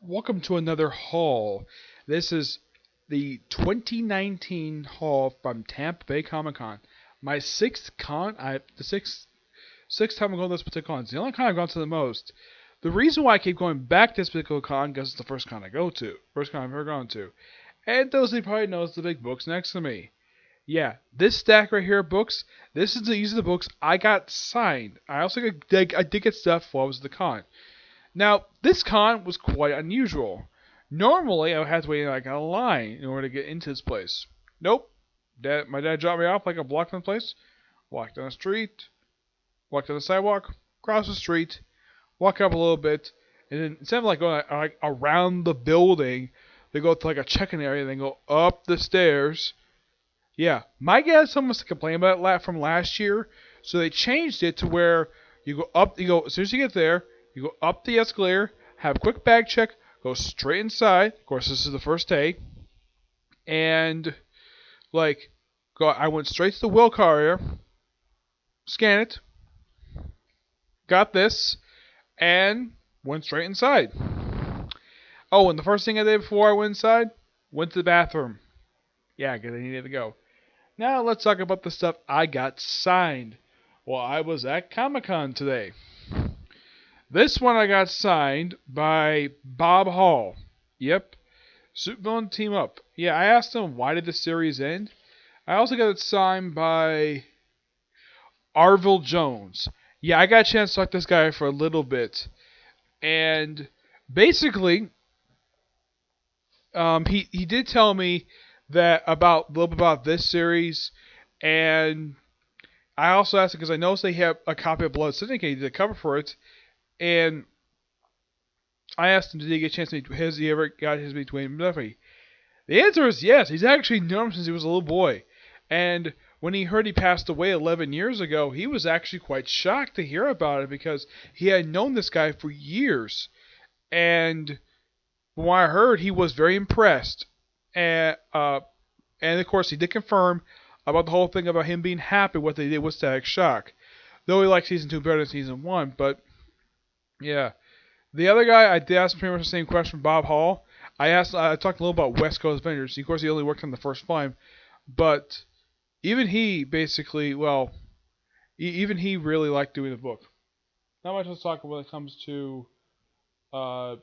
Welcome to another haul. This is the 2019 haul from Tampa Bay Comic Con. My sixth con. The sixth time I'm going to this particular con. It's the only con I've gone to the most. The reason why I keep going back to this particular con because it's the first con I go to, first con I've ever gone to. And those who probably know is the big books next to me. Yeah, this stack right here of books. These are the books I got signed. I did get stuff while I was at the con. Now, this con was quite unusual. Normally, I would have to wait like a line in order to get into this place. Nope. My dad dropped me off like a block from the place. Walked down the street. Walked down the sidewalk. Cross the street. Walk up a little bit. And then instead of like going like around the building, they go to like a check-in area and then go up the stairs. Yeah, my guess someone must have complained about that from last year. So they changed it to where you go as soon as you get there, you go up the escalator, have a quick bag check, go straight inside. Of course, this is the first day. And, I went straight to the will car area, scan it, got this, and went straight inside. Oh, and the first thing I did before I went inside, went to the bathroom. Yeah, because I needed to go. Now let's talk about the stuff I got signed while I was at Comic-Con today. This one I got signed by Bob Hall. Yep. Supervillain Team Up. Yeah, I asked him why did the series end. I also got it signed by Arvil Jones. Yeah, I got a chance to talk to this guy for a little bit. And basically, he did tell me that a little bit about this series, and I also asked him because I noticed they have a copy of Blood Syndicate, the cover for it, and I asked him, did he get a chance to meet? Has he ever got his meet Dwayne Murphy? The answer is yes. He's actually known him since he was a little boy, and when he heard he passed away 11 years ago, he was actually quite shocked to hear about it because he had known this guy for years, and from what I heard, he was very impressed, and of course he did confirm about the whole thing about him being happy what they did with Static Shock, though he liked season 2 better than season 1, but. Yeah. The other guy, I did ask pretty much the same question from Bob Hall. I talked a little about West Coast Avengers. Of course, he only worked on the first 5. But even he basically, even he really liked doing the book. Not much to talk about when it comes to Bob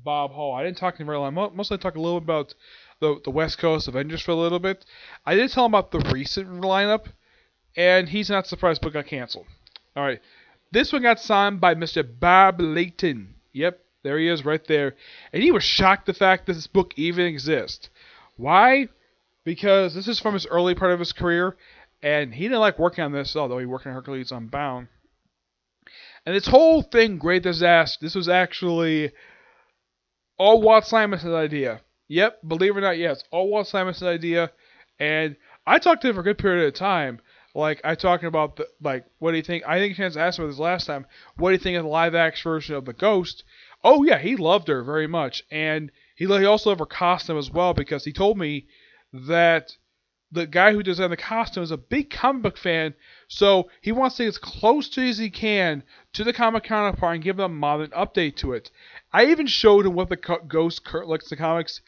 Hall. I didn't talk to him very long. Mostly talk a little about the West Coast Avengers for a little bit. I did tell him about the recent lineup, and he's not surprised the book got canceled. Alright. This one got signed by Mr. Bob Layton. Yep, there he is right there. And he was shocked the fact that this book even exists. Why? Because this is from his early part of his career, and he didn't like working on this, although he worked on Hercules Unbound. And this whole thing, Great Disaster, this was actually all Walt Simonson's idea. Yep, believe it or not, yes, all Walt Simonson's idea. And I talked to him for a good period of time. I talking about what do you think? I think Chance asked about this last time. What do you think of the live action version of the Ghost? Oh yeah, he loved her very much, and he also loved her costume as well because he told me that the guy who designed the costume is a big comic book fan, so he wants to get as close to as he can to the comic counterpart and give them a modern update to it. I even showed him what the Ghost looks the comics,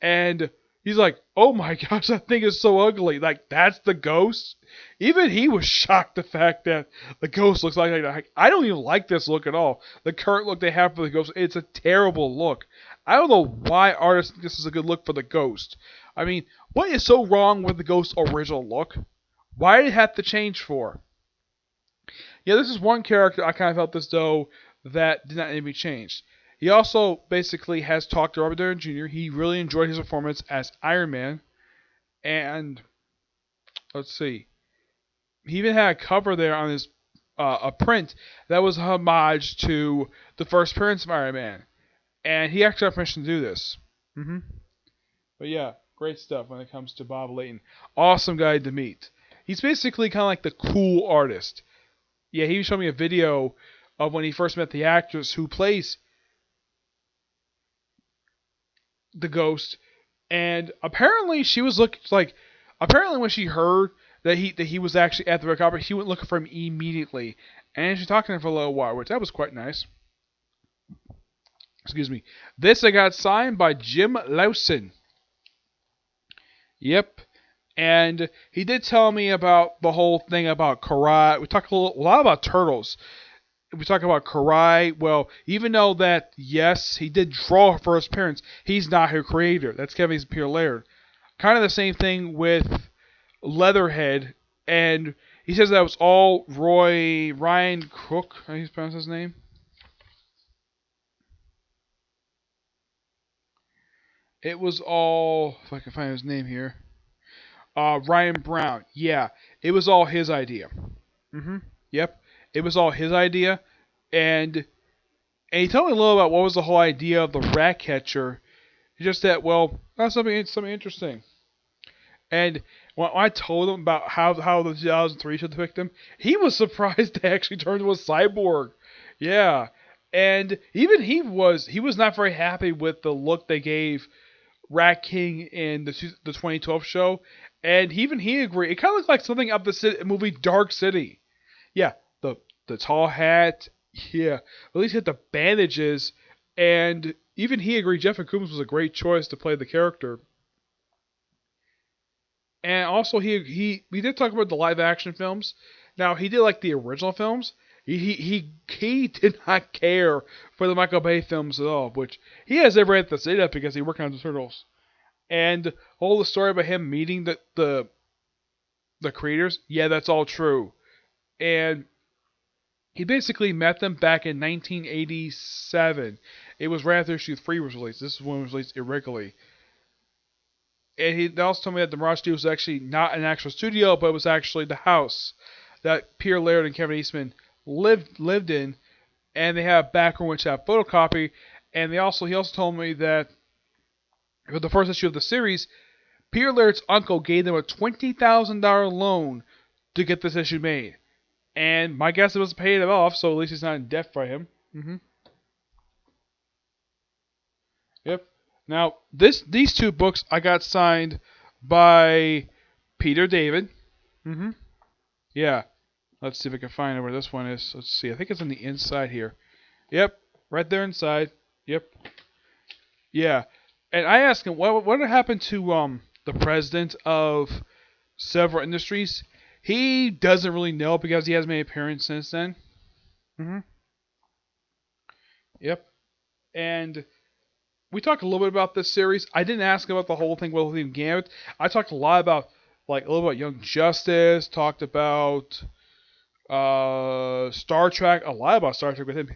and he's like, "Oh my gosh, that thing is so ugly! Like that's the Ghost." Even he was shocked the fact that the Ghost looks like that. I don't even like this look at all. The current look they have for the Ghost, it's a terrible look. I don't know why artists think this is a good look for the Ghost. I mean, what is so wrong with the Ghost's original look? Why did it have to change for? Yeah, this is one character I kind of felt as though that did not need to be changed. He also basically has talked to Robert Downey Jr. He really enjoyed his performance as Iron Man. And let's see. He even had a cover there on his a print that was a homage to the first appearance of Iron Man, and he actually had permission to do this. But yeah, great stuff when it comes to Bob Layton. Awesome guy to meet. He's basically kind of like the cool artist. Yeah, he showed me a video of when he first met the actress who plays the Ghost, and apparently she was apparently when she heard that he was actually at the red carpet, he went looking for him immediately, and she talked to him for a little while, which that was quite nice. Excuse me. This I got signed by Jim Lawson. Yep. And he did tell me about the whole thing about Karai. We talked a lot about turtles. We talk about Karai. Well, even though that, yes, he did draw her first appearance, he's not her creator. That's Kevin Pierre Laird. Kind of the same thing with Leatherhead. And he says that was all Ryan Cook. How do you pronounce his name? It was all, if I can find his name here, Ryan Brown. Yeah, it was all his idea. Yep, it was all his idea, and he told me a little about what was the whole idea of the rat catcher. Just that, well, that's something interesting. And when I told him about how the 2003 should depict him, he was surprised they actually turned into a cyborg. Yeah, and even he was not very happy with the look they gave Rat King in the 2012 show, and even he agreed. It kind of looked like something out the movie Dark City. Yeah, the tall hat. Yeah, at least he had the bandages, and even he agreed Jeff Coombs was a great choice to play the character. And also we did talk about the live action films. Now he did like the original films. He did not care for the Michael Bay films at all, which he has every right to say that because he worked on the Turtles. And all the story about him meeting the creators, yeah, that's all true. And he basically met them back in 1987. It was right after issue 3 was released. This is when it was released irregularly. And he also told me that the Mirage Studio was actually not an actual studio, but it was actually the house that Pierre Laird and Kevin Eastman lived in, and they have a back room which have photocopy. And he also told me that for the first issue of the series, Pierre Laird's uncle gave them a $20,000 loan to get this issue made. And my guess it was paid it off, so at least he's not in debt by him. Yep. Now, these two books I got signed by Peter David. Yeah. Let's see if I can find where this one is. Let's see. I think it's on the inside here. Yep. Right there inside. Yep. Yeah. And I asked him, what happened to the president of several industries? He doesn't really know because he hasn't made an appearance since then. Yep. And we talked a little bit about this series. I didn't ask about the whole thing with William Gambit. I talked a lot about, like, a little about Young Justice. Talked about Star Trek. A lot about Star Trek with him.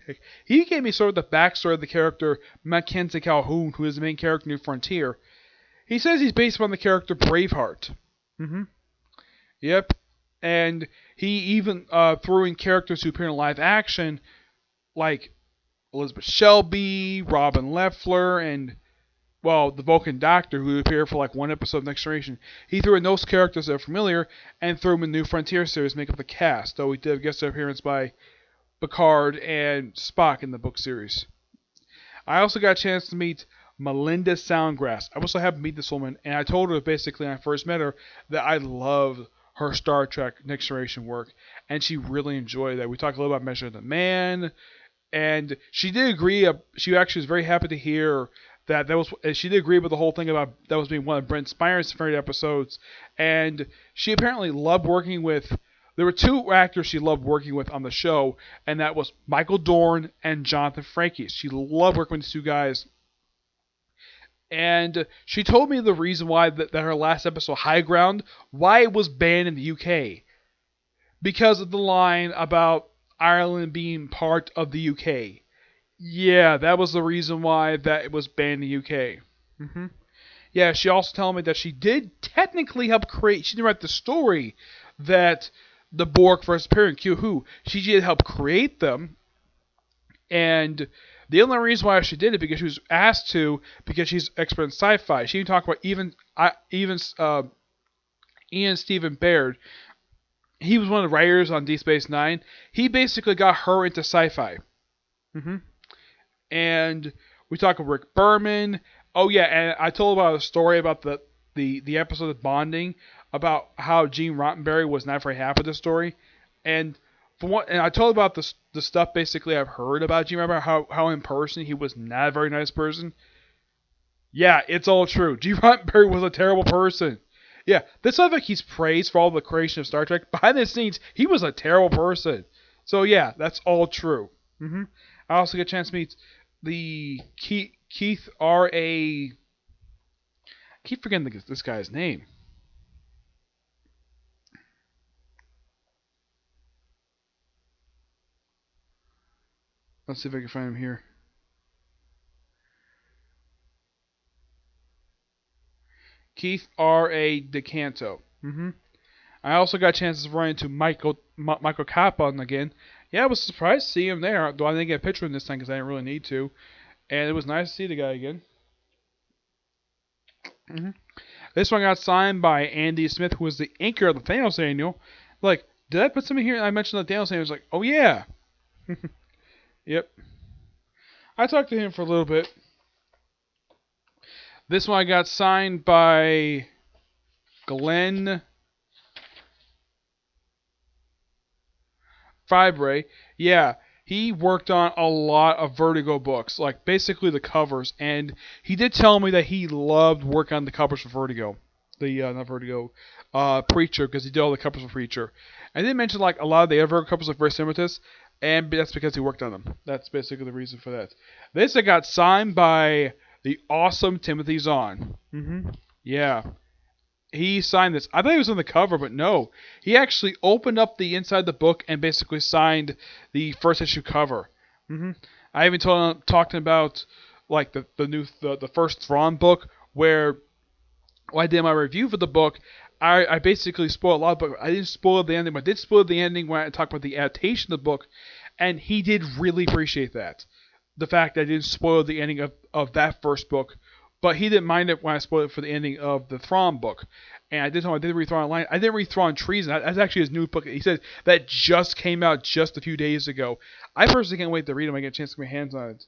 He gave me sort of the backstory of the character Mackenzie Calhoun, who is the main character in New Frontier. He says he's based on the character Braveheart. Yep. And he even threw in characters who appear in live action, like Elizabeth Shelby, Robin Leffler, and, well, the Vulcan Doctor, who appeared for like one episode of Next Generation. He threw in those characters that are familiar and threw them in the New Frontier series to make up the cast, though he did a guest appearance by Picard and Spock in the book series. I also got a chance to meet Melinda Soundgrass. I also happened to meet this woman, and I told her basically when I first met her that I loved her Star Trek Next Generation work, and she really enjoyed that. We talked a little about Measure of the Man, and she did agree. She actually was very happy to hear that was. She did agree with the whole thing about that was being one of Brent Spiner's favorite episodes, and she apparently loved working with. There were two actors she loved working with on the show, and that was Michael Dorn and Jonathan Frakes. She loved working with these two guys. And she told me the reason why that her last episode, High Ground, why it was banned in the UK. Because of the line about Ireland being part of the UK. Yeah, that was the reason why that it was banned in the UK. Yeah, she also told me that she did technically help create, she didn't write the story that the Borg first appeared in Q-Who. She did help create them. And the only reason why she did it because she was asked to, because she's expert in sci-fi. She even talked about Ian Stephen Baird. He was one of the writers on Deep Space Nine. He basically got her into sci-fi. And we talked about Rick Berman. Oh yeah, and I told about a story about the episode of Bonding, about how Gene Roddenberry was not very happy with the story. And from what, and I told about the stuff basically I've heard about. Do you remember how in person he was not a very nice person? Yeah, it's all true. G. Roddenberry was a terrible person. Yeah, this sounds like he's praised for all the creation of Star Trek. Behind the scenes, he was a terrible person. So yeah, that's all true. I also get a chance to meet the Keith R.A. I keep forgetting this guy's name. Let's see if I can find him here. Keith R.A. DeCanto. I also got chances of running into Michael Capon again. Yeah, I was surprised to see him there, though I didn't get a picture of him this time because I didn't really need to. And it was nice to see the guy again. This one got signed by Andy Smith, who was the anchor of the Thanos annual. Like, did I put something here? I mentioned the Thanos annual. I was like, oh yeah. Yep. I talked to him for a little bit. This one I got signed by Glenn Fibre. Yeah, he worked on a lot of Vertigo books, like basically the covers, and he did tell me that he loved working on the covers for Vertigo. Not Vertigo, Preacher, because he did all the covers for Preacher. And they mentioned like a lot of the other covers are very similar to this, and that's because he worked on them. That's basically the reason for that. This got signed by the awesome Timothy Zahn. Yeah. He signed this. I thought he was on the cover, but no. He actually opened up the inside of the book and basically signed the first issue cover. I even talked about like the first Thrawn book where when I did my review for the book, I basically spoiled a lot, but I didn't spoil the ending. But I did spoil the ending when I talked about the adaptation of the book, and he did really appreciate that. The fact that I didn't spoil the ending of that first book. But he didn't mind it when I spoiled it for the ending of the Thrawn book. And I did read Thrawn Online. I didn't read Thrawn Treason. That's actually his new book. He said that just came out just a few days ago. I personally can't wait to read him. I get a chance to get my hands on it.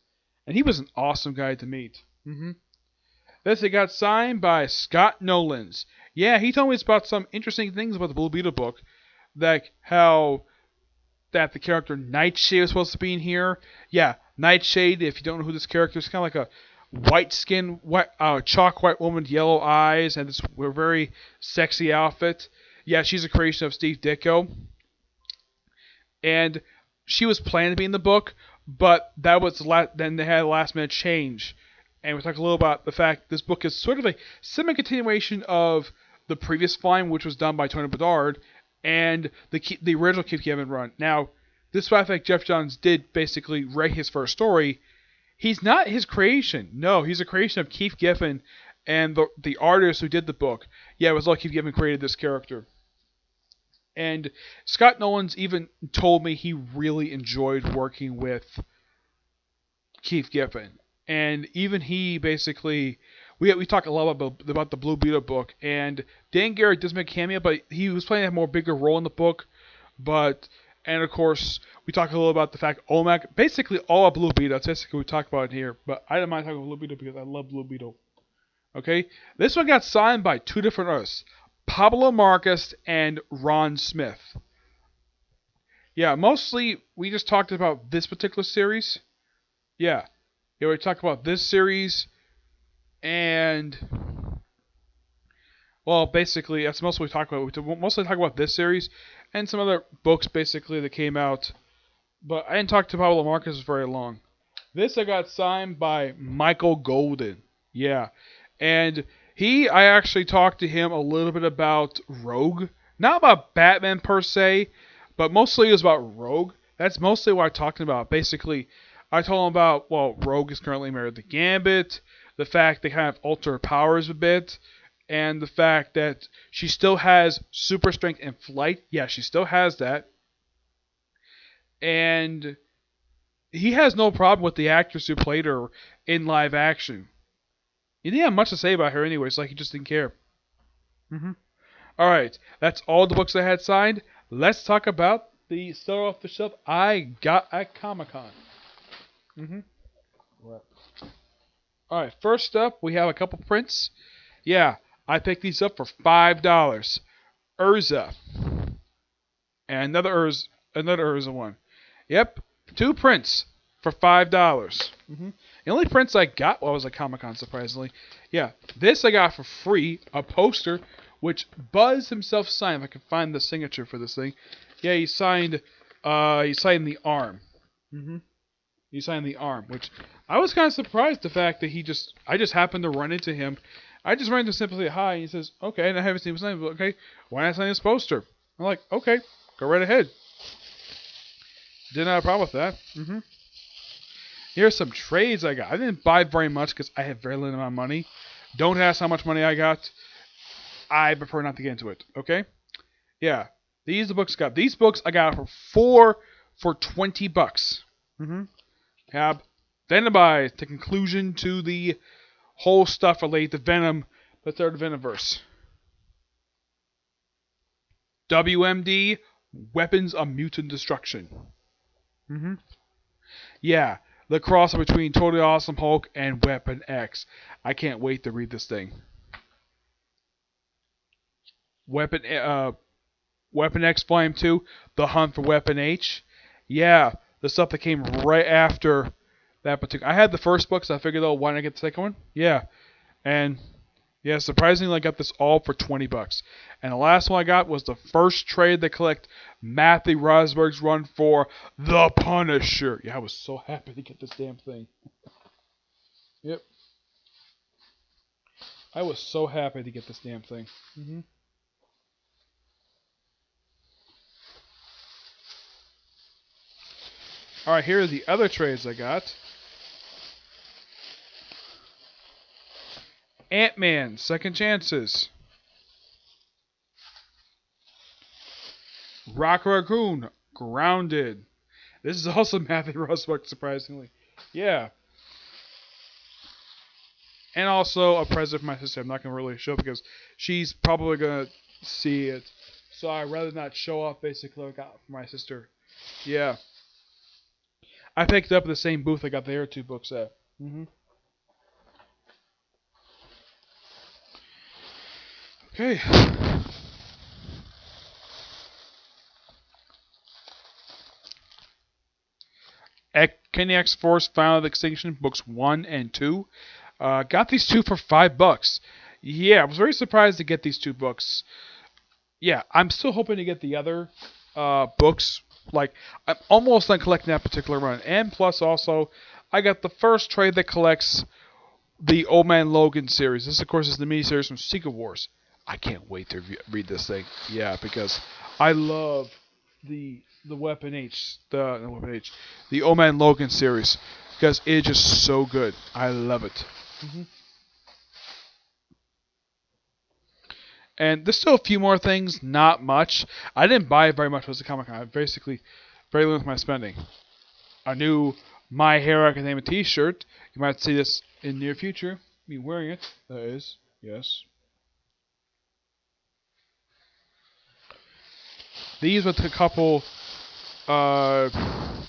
And he was an awesome guy to meet. This it got signed by Scott Nolans. Yeah, he told me about some interesting things about the Blue Beetle book. Like how that the character Nightshade was supposed to be in here. Yeah, Nightshade, if you don't know who this character is, kind of like a white skin, chalk white woman with yellow eyes, and this very sexy outfit. Yeah, she's a creation of Steve Ditko. And she was planned to be in the book, but that was then they had a last minute change. And we talked a little about the fact this book is sort of a semi-continuation of the previous line, which was done by Tony Bedard, and the original Keith Giffen run. Now, this fact Jeff Johns did basically write his first story. He's not his creation. No, he's a creation of Keith Giffen and the artist who did the book. Yeah, it was like Keith Giffen created this character. And Scott Nolans even told me he really enjoyed working with Keith Giffen. And even he basically, we talk a lot about the Blue Beetle book. And Dan Garrett does make a cameo, but he was playing a more bigger role in the book. And of course, we talk a little about the fact OMAC, basically all of Blue Beetle, that's basically what we talk about here. But I don't mind talking about Blue Beetle because I love Blue Beetle. Okay? This one got signed by two different artists, Pablo Marcus and Ron Smith. Yeah, mostly we just talked about this particular series. Yeah, we talked about this series and... Well, basically, that's mostly what we talk about. We mostly talk about this series and some other books, basically, that came out. But I didn't talk to Pablo Marcus very long. This I got signed by Michael Golden. Yeah. And I actually talked to him a little bit about Rogue. Not about Batman, per se, but mostly it was about Rogue. That's mostly what I talked about. Basically, I told him about, Rogue is currently married to Gambit, the fact they kind of alter her powers a bit, and the fact that she still has super strength and flight. Yeah, she still has that. And he has no problem with the actress who played her in live action. He didn't have much to say about her anyways, like he just didn't care. Alright, that's all the books I had signed. Let's talk about the start off the shelf I got at Comic-Con. Alright, first up, we have a couple prints. Yeah, I picked these up for $5. Urza. And another another is a one. Yep, 2 prints for $5. The only prints I got while I was at Comic-Con, surprisingly. Yeah, this I got for free, a poster, which Buzz himself signed. If I can find the signature for this thing. Yeah, he signed the arm. He signed the arm, which I was kind of surprised the fact that I just happened to run into him. I just ran into simply hi, and he says, okay, and I haven't seen his name, but okay, why not sign this poster? I'm like, okay, go right ahead. Didn't have a problem with that. Here's some trades I got. I didn't buy very much because I have very little amount of money. Don't ask how much money I got. I prefer not to get into it. Okay? Yeah. These books I got for $20. Have Venom by the conclusion to the whole stuff related to Venom, the third Venomverse. WMD, Weapons of Mutant Destruction. Yeah, the crossover between Totally Awesome Hulk and Weapon X. I can't wait to read this thing. Weapon X Volume 2, The Hunt for Weapon H. Yeah, the stuff that came right after that particular. I had the first book, so I figured, why not get the second one? Yeah, and yeah, surprisingly, I got this all for $20. And the last one I got was the first trade that collect Matthew Rosberg's run for The Punisher. Yeah, I was so happy to get this damn thing. Yep. I was so happy to get this damn thing. Alright, here are the other trades I got. Ant-Man, Second Chances. Rock Raccoon, Grounded. This is also Matthew Rosberg, surprisingly. Yeah. And also a present for my sister. I'm not going to really show because she's probably going to see it. So I'd rather not show off basically what I got for my sister. Yeah. I picked up the same booth I got the other two books at. Okay. Kenny X Force Final Extinction books 1 and 2. Got these two for $5. Yeah, I was very surprised to get these two books. Yeah, I'm still hoping to get the other books. Like, I'm almost done collecting that particular run. And plus, also, I got the first trade that collects the Old Man Logan series. This, of course, is the miniseries from Secret Wars. I can't wait to read this thing. Yeah, because I love the Weapon H, the Old Man Logan series, because it's just so good. I love it. And there's still a few more things, not much. I didn't buy very much was the Comic-Con. I basically very little with my spending. A new My Hero Academia t-shirt. You might see this in the near future. Me wearing it. That is. Yes. These with a couple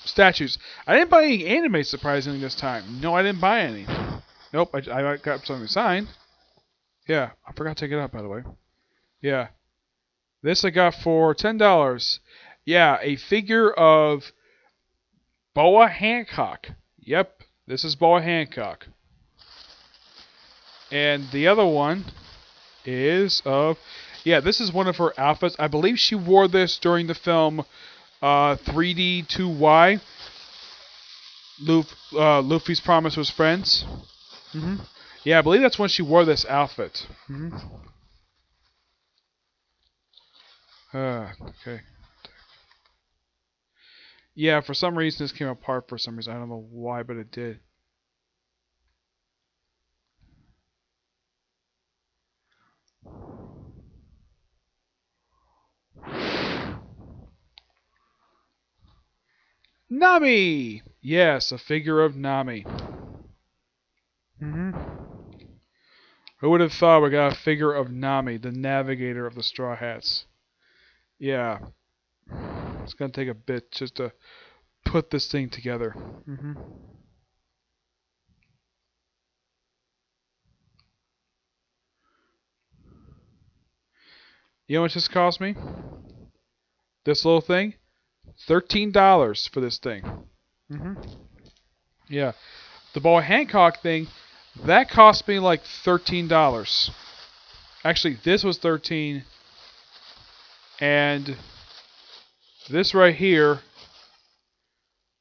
statues. I didn't buy any anime, surprisingly, this time. No, I didn't buy any. Nope, I got something signed. Yeah, I forgot to take it up, by the way. Yeah. This I got for $10. Yeah, a figure of Boa Hancock. Yep, this is Boa Hancock. And the other one is of... Yeah, this is one of her outfits. I believe she wore this during the film 3D2Y. Luffy's Promise to His Friends. Yeah, I believe that's when she wore this outfit. Okay. Yeah, for some reason this came apart for some reason. I don't know why, but it did. Nami! Yes, a figure of Nami. Who would have thought we got a figure of Nami, the navigator of the Straw Hats? Yeah. It's going to take a bit just to put this thing together. You know what this cost me? This little thing? $13 for this thing. hmm Yeah. The Boy Hancock thing, that cost me like $13. Actually, this was 13, and this right here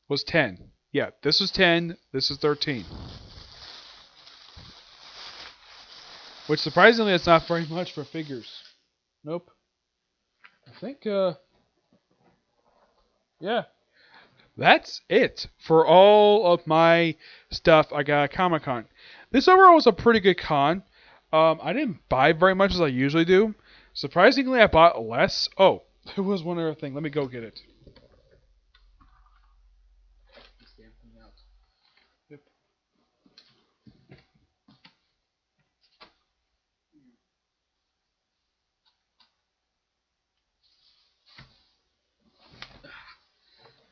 was 10. Yeah, this was 10, this is 13. Which surprisingly, it's not very much for figures. Nope. I think, yeah. That's it for all of my stuff I got at Comic Con. This overall was a pretty good con. I didn't buy very much as I usually do. Surprisingly, I bought less. Oh, there was one other thing. Let me go get it. Yep.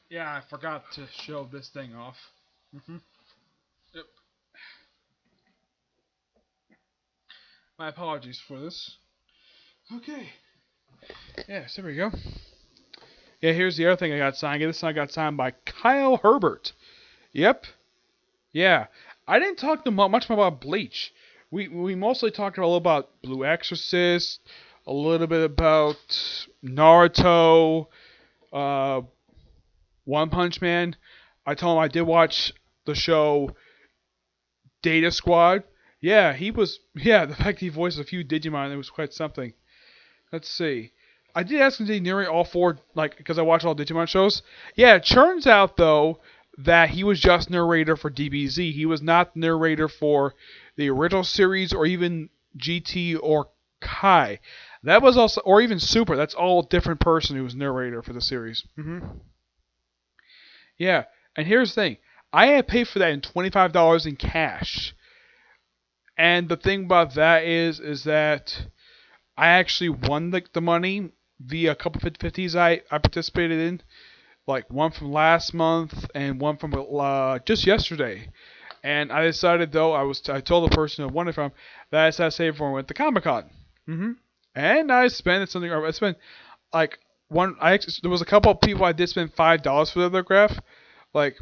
Yeah, I forgot to show this thing off. Yep. My apologies for this. Okay. Yes, there we go. Yeah, here's the other thing I got signed. This one I got signed by Kyle Herbert. Yep. Yeah. I didn't talk to much about Bleach. We mostly talked a little about Blue Exorcist, a little bit about Naruto, uh, One Punch Man. I told him I did watch the show Data Squad. Yeah, he was. Yeah, the fact he voiced a few Digimon, it was quite something. Let's see. I did ask him to narrate all four, like, because I watch all Digimon shows. Yeah, it turns out, though, that he was just narrator for DBZ. He was not narrator for the original series or even GT or Kai. That was also, or even Super. That's all a different person who was narrator for the series. Yeah, and here's the thing. I had paid for that in $25 in cash. And the thing about that is that I actually won the money via a couple 50/50s I participated in, like one from last month and one from just yesterday. And I decided though I told the person who won it from that I decided to save for when I went to Comic Con. And I spent something. I spent like one. There was a couple of people I did spend $5 for the autograph, like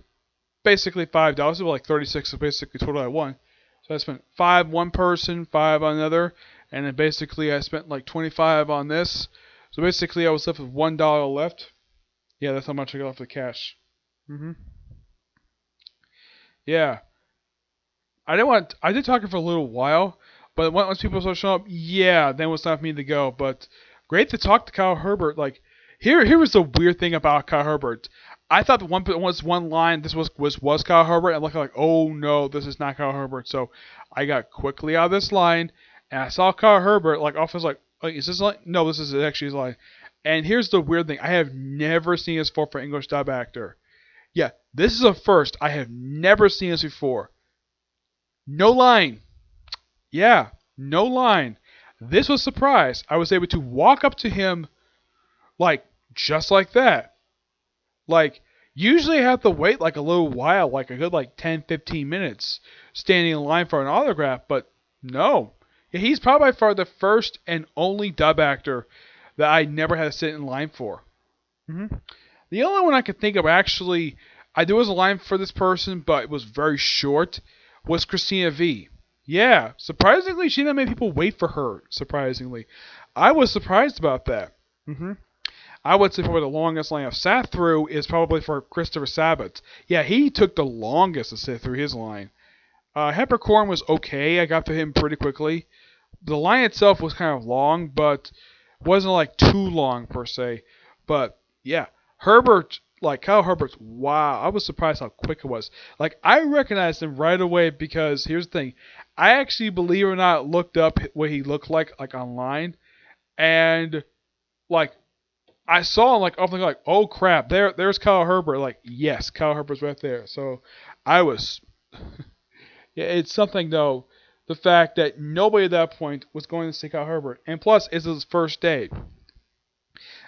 basically $5. It was like 36, so basically total I won. So I spent five one person, five on another, and then basically I spent like 25 on this. So basically I was left with $1 left. Yeah, that's how much I got off the cash. Yeah, I did talk for a little while, but once people started showing up, yeah, then it was time for me to go. But great to talk to Kyle Herbert. Like here was the weird thing about Kyle Herbert. I thought the one line this was Kyle Herbert. I looked like, oh no, this is not Kyle Herbert. So I got quickly out of this line, and I saw Kyle Herbert like off. I was like, is this line? No, this is actually his line. And here's the weird thing: I have never seen this before for English dub actor. Yeah, this is a first. I have never seen this before. No line. Yeah, no line. This was a surprise. I was able to walk up to him, like just like that. Like, usually I have to wait like a little while, like a good like 10, 15 minutes, standing in line for an autograph, but no. Yeah, he's probably by far the first and only dub actor that I never had to sit in line for. The only one I could think of actually, there was a line for this person, but it was very short, was Christina V. Yeah, surprisingly, she didn't make people wait for her, surprisingly. I was surprised about that. I would say probably the longest line I've sat through is probably for Christopher Sabat. Yeah, he took the longest to sit through his line. Peppercorn was okay. I got to him pretty quickly. The line itself was kind of long, but wasn't like too long per se. But yeah, Herbert, like Kyle Herbert, wow, I was surprised how quick it was. Like I recognized him right away because here's the thing. I actually, believe it or not, looked up what he looked like online, and like I saw him like oh crap, there's Kyle Herbert. Like yes, Kyle Herbert's right there. So I was yeah, it's something though, the fact that nobody at that point was going to see Kyle Herbert, and plus it's his first day.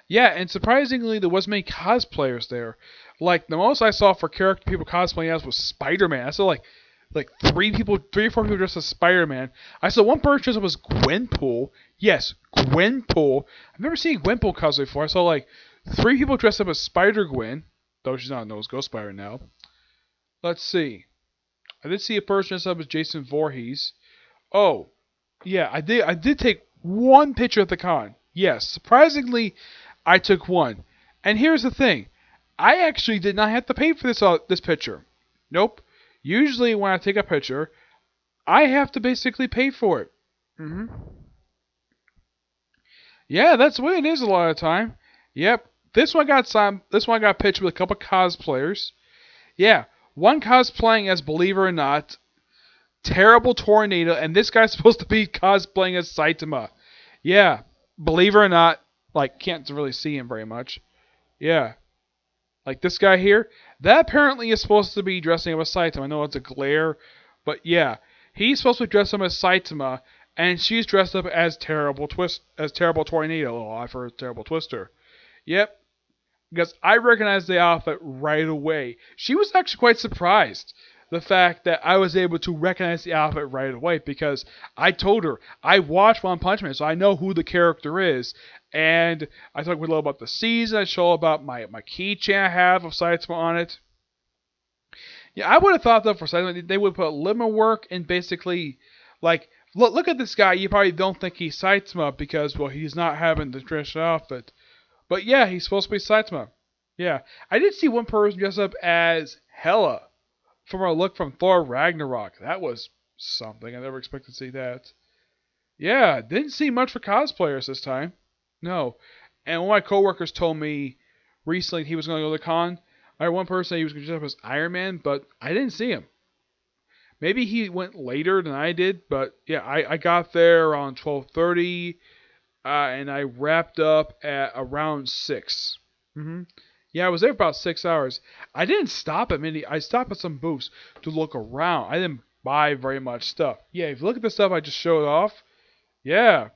Yeah, and surprisingly there wasn't many cosplayers there. Like the most I saw for character people cosplaying as was Spider-Man. I saw like three or four people dressed as Spider-Man. I saw one person dressed as Gwenpool. Yes, Gwenpool. I've never seen Gwenpool cosplay before. I saw like 3 people dressed up as Spider-Gwen, though she's not a nose Ghost Spider now. Let's see. I did see a person dressed up as Jason Voorhees. Oh, yeah, I did take one picture at the con. Yes, surprisingly, I took one. And here's the thing. I actually did not have to pay for this picture. Nope. Usually when I take a picture, I have to basically pay for it. Yeah, that's the way it is a lot of the time. Yep. This one got pictured with a couple cosplayers. Yeah, one cosplaying as, believe it or not, Terrible Tornado, and this guy's supposed to be cosplaying as Saitama. Yeah, believe it or not, like, can't really see him very much. Yeah. Like this guy here, that apparently is supposed to be dressing up as Saitama. I know it's a glare, but yeah. He's supposed to be dressed up as Saitama, and she's dressed up as Terrible Tornado. Oh, I've heard Terrible Twister. Yep. Because I recognized the outfit right away. She was actually quite surprised. The fact that I was able to recognize the outfit right away, because I told her I watched One Punch Man, so I know who the character is. And I talked a little about the season. I showed about my keychain I have of Saitama on it. Yeah, I would have thought that for Saitama they would put limit work and basically, like, look at this guy. You probably don't think he's Saitama because, well, he's not having the traditional outfit. But yeah, he's supposed to be Saitama. Yeah, I did see one person dress up as Hela from our look from Thor Ragnarok. That was something. I never expected to see that. Yeah, didn't see much for cosplayers this time. No. And one of my coworkers told me recently he was going to go to the con. I heard one person he was going to dress up as Iron Man, but I didn't see him. Maybe he went later than I did, but yeah, I got there around 12:30, and I wrapped up at around 6. Yeah, I was there for about 6 hours. I didn't stop at many. I stopped at some booths to look around. I didn't buy very much stuff. Yeah, if you look at the stuff I just showed off, yeah,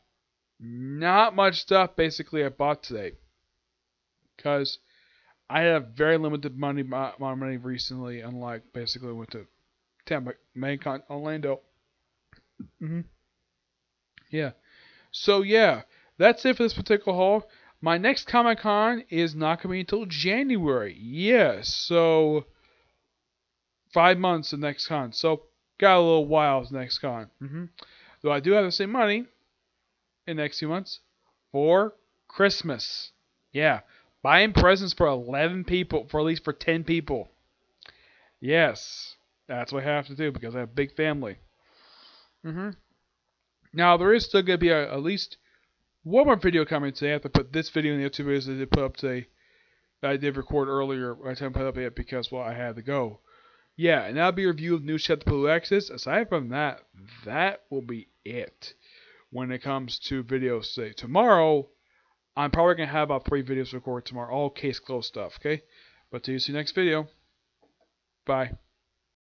not much stuff basically I bought today. Because I have very limited money recently, unlike basically went to Tampa, Mancon, Orlando. Yeah. So yeah, that's it for this particular haul. My next Comic Con is not going to be until January. Yes, so 5 months the next con. So got a little while the next con. Though I do have the same money in the next few months for Christmas. Yeah, buying presents for 11 people, for at least for 10 people. Yes, that's what I have to do because I have a big family. Now there is still going to be at least one more video coming today. I have to put this video in the two videos that I did put up today that I did record earlier. I didn't put it up yet because, well, I had to go. Yeah, and that'll be a review of New Ship Blue Exodus. Aside from that, that will be it when it comes to videos today. Tomorrow, I'm probably going to have about 3 videos recorded tomorrow. All case closed stuff, okay? But till you see you next video. Bye.